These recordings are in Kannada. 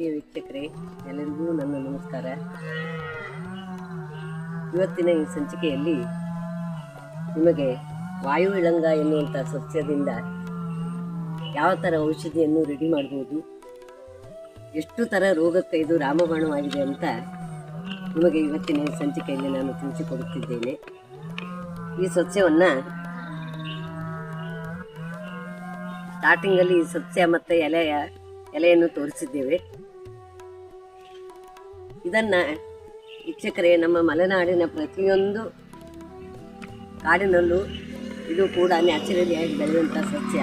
ಪ್ರಿಯ ವೀಕ್ಷಕರೇ, ಎಲ್ಲರಿಗೂ ನನ್ನ ನಮಸ್ಕಾರ. ಇವತ್ತಿನ ಈ ಸಂಚಿಕೆಯಲ್ಲಿ ನಿಮಗೆ ವಾಯು ಇಳಂಗ ಎನ್ನುವಂಥ ಸಸ್ಯದಿಂದ ಯಾವ ಥರ ಔಷಧಿಯನ್ನು ರೆಡಿ ಮಾಡ್ಬೋದು, ಎಷ್ಟು ಥರ ರೋಗಕ್ಕೆ ಇದು ರಾಮಬಾಣವಾಗಿದೆ ಅಂತ ನಿಮಗೆ ಇವತ್ತಿನ ಈ ಸಂಚಿಕೆಯಲ್ಲಿ ನಾನು ತಿಳಿಸಿಕೊಡುತ್ತಿದ್ದೇನೆ. ಈ ಸಸ್ಯವನ್ನು ಸ್ಟಾರ್ಟಿಂಗಲ್ಲಿ ಈ ಸಸ್ಯ ಮತ್ತು ಎಲೆಯನ್ನು ತೋರಿಸಿದ್ದೇವೆ. ಇದನ್ನು ವೀಕ್ಷಕರೇ, ನಮ್ಮ ಮಲೆನಾಡಿನ ಪ್ರತಿಯೊಂದು ಕಾಡಿನಲ್ಲೂ ಇದು ಕೂಡ ನ್ಯಾಚುರಲಿಯಾಗಿ ಬೆಳೆಯುವಂಥ ಸಸ್ಯ.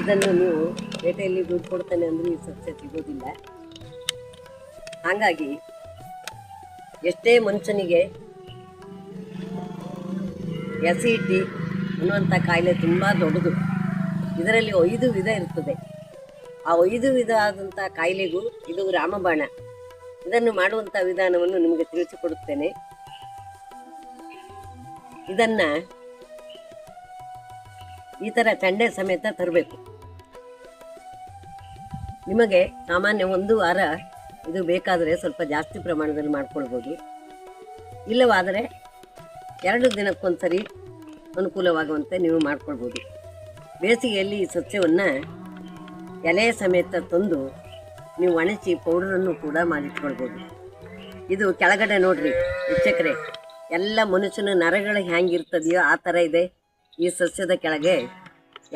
ಇದನ್ನು ನೀವು ಪೇಟೆಯಲ್ಲಿ ದುಡ್ಡು ಕೊಡ್ತಾನೆ ಅಂದರೂ ಈ ಸಸ್ಯ ಸಿಗೋದಿಲ್ಲ. ಹಾಗಾಗಿ ಎಷ್ಟೇ ಮನುಷ್ಯನಿಗೆ ಎಸಿಡಿಟಿ ಅನ್ನುವಂಥ ಕಾಯಿಲೆ ತುಂಬ ದೊಡ್ಡದು. ಇದರಲ್ಲಿ 5 ವಿಧ ಇರ್ತದೆ. ಆ 5 ವಿಧ ಆದಂಥ ಕಾಯಿಲೆಗೂ ಇದು ರಾಮಬಾಣ. ಇದನ್ನು ಮಾಡುವಂಥ ವಿಧಾನವನ್ನು ನಿಮಗೆ ತಿಳಿಸಿಕೊಡುತ್ತೇನೆ. ಇದನ್ನು ಈ ಥರ ಚಂಡೆ ಸಮೇತ ತರಬೇಕು. ನಿಮಗೆ ಸಾಮಾನ್ಯ 1 ವಾರ ಇದು ಬೇಕಾದರೆ ಸ್ವಲ್ಪ ಜಾಸ್ತಿ ಪ್ರಮಾಣದಲ್ಲಿ ಮಾಡ್ಕೊಳ್ಬೋದು. ಇಲ್ಲವಾದರೆ 2 ದಿನಕ್ಕೊಂದ್ಸರಿ ಅನುಕೂಲವಾಗುವಂತೆ ನೀವು ಮಾಡ್ಕೊಳ್ಬೋದು. ಬೇಸಿಗೆಯಲ್ಲಿ ಈ ಸಸ್ಯವನ್ನು ಎಲೆ ಸಮೇತ ತಂದು ನೀವು ಒಣಗಿಸಿ ಪೌಡರನ್ನು ಕೂಡ ಮಾಡಿಟ್ಕೊಳ್ಬೋದು. ಇದು ಕೆಳಗಡೆ ನೋಡ್ರಿ ವೀಕ್ಷಕರೇ, ಎಲ್ಲ ಮನುಷ್ಯನ ನರಗಳು ಹೆಂಗಿರ್ತದೆಯೋ ಆ ಥರ ಇದೆ. ಈ ಸಸ್ಯದ ಕೆಳಗೆ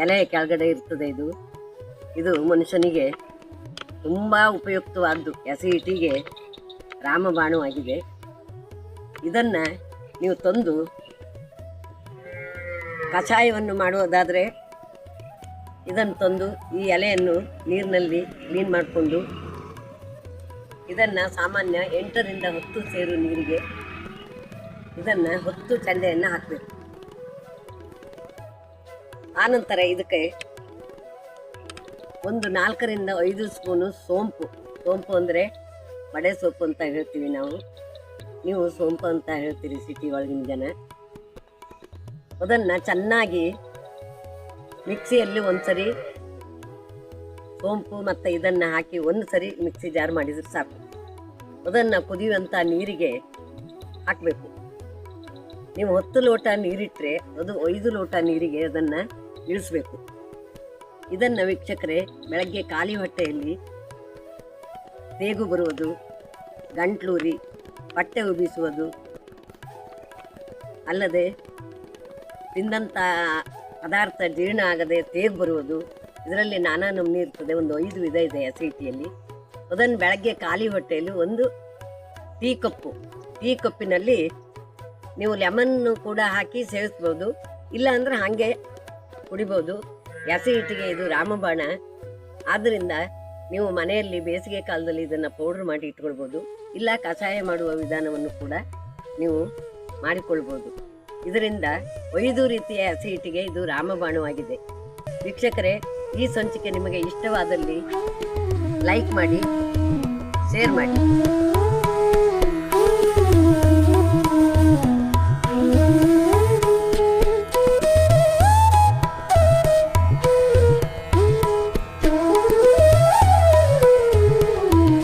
ಎಲೆಯ ಕೆಳಗಡೆ ಇರ್ತದೆ. ಇದು ಮನುಷ್ಯನಿಗೆ ತುಂಬ ಉಪಯುಕ್ತವಾದ್ದು, ಎಸಿಡಿಟಿಗೆ ರಾಮಬಾಣವಾಗಿದೆ. ಇದನ್ನು ನೀವು ತಂದು ಕಷಾಯವನ್ನು ಮಾಡುವುದಾದರೆ ಇದನ್ನು ತಂದು ಈ ಎಲೆಯನ್ನು ನೀರಿನಲ್ಲಿ ಕ್ಲೀನ್ ಮಾಡಿಕೊಂಡು ಇದನ್ನು ಸಾಮಾನ್ಯ 8 ರಿಂದ 10 ಸೇರು ನೀರಿಗೆ ಇದನ್ನು 10 ಚಂಡೆಯನ್ನು ಹಾಕಬೇಕು. ಆನಂತರ ಇದಕ್ಕೆ ಒಂದು 4 ರಿಂದ 5 ಸ್ಪೂನು ಸೋಂಪು ಅಂದರೆ ಬಡೆ ಸೊಪ್ಪು ಅಂತ ಹೇಳ್ತೀವಿ ನಾವು, ನೀವು ಸೋಂಪು ಅಂತ ಹೇಳ್ತೀರಿ ಸಿಟಿ ಒಳಗಿನ ಜನ. ಅದನ್ನು ಚೆನ್ನಾಗಿ ಮಿಕ್ಸಿಯಲ್ಲಿ ಒಂದ್ಸರಿ ಸೋಂಪು ಮತ್ತು ಇದನ್ನು ಹಾಕಿ ಒಂದು ಸರಿ ಮಿಕ್ಸಿ ಜಾರ್ ಮಾಡಿದರೆ ಸಾಕು. ಅದನ್ನು ಕುದಿಯುವಂಥ ನೀರಿಗೆ ಹಾಕಬೇಕು. ನೀವು 10 ಲೋಟ ನೀರಿಟ್ಟರೆ ಅದು 5 ಲೋಟ ನೀರಿಗೆ ಅದನ್ನು ಇಳಿಸ್ಬೇಕು. ಇದನ್ನು ವೀಕ್ಷಕರೇ, ಬೆಳಗ್ಗೆ ಖಾಲಿ ಹೊಟ್ಟೆಯಲ್ಲಿ ತೇಗು ಬರುವುದು, ಗಂಟ್ಲೂರಿ, ಹೊಟ್ಟೆ ಉಬ್ಬಿಸುವುದು, ಅಲ್ಲದೆ ತಿಂದಂಥ ಪದಾರ್ಥ ಜೀರ್ಣ ಆಗದೆ ತೇಗು ಬರುವುದು, ಇದರಲ್ಲಿ ನಾನಾ ನಮೂನೆ ಇರ್ತದೆ. ಒಂದು 5 ವಿಧ ಇದೆ ಎಸಿಡಿಟಿಯಲ್ಲಿ. ಅದನ್ನು ಬೆಳಗ್ಗೆ ಖಾಲಿ ಹೊಟ್ಟೆಯಲ್ಲಿ 1 ಟೀ ಕಪ್ಪಿನಲ್ಲಿ ನೀವು ಲೆಮನ್ನು ಕೂಡ ಹಾಕಿ ಸೇವಿಸ್ಬೋದು, ಇಲ್ಲ ಅಂದರೆ ಹಾಗೆ ಕುಡಿಬೋದು. ಎಸಿಡಿಟಿಗೆ ಇದು ರಾಮಬಾಣ. ಆದ್ದರಿಂದ ನೀವು ಮನೆಯಲ್ಲಿ ಬೇಸಿಗೆ ಕಾಲದಲ್ಲಿ ಇದನ್ನು ಪೌಡ್ರ್ ಮಾಡಿ ಇಟ್ಕೊಳ್ಬೋದು, ಇಲ್ಲ ಕಷಾಯ ಮಾಡುವ ವಿಧಾನವನ್ನು ಕೂಡ ನೀವು ಮಾಡಿಕೊಳ್ಬೋದು. ಇದರಿಂದ 5 ರೀತಿಯ ಎಸಿಡಿಟಿಗೆ ಇದು ರಾಮಬಾಣವಾಗಿದೆ. ವೀಕ್ಷಕರೇ, ಈ ಸಂಚಿಕೆ ನಿಮಗೆ ಇಷ್ಟವಾದಲ್ಲಿ ಲೈಕ್ ಮಾಡಿ, ಶೇರ್ ಮಾಡಿ.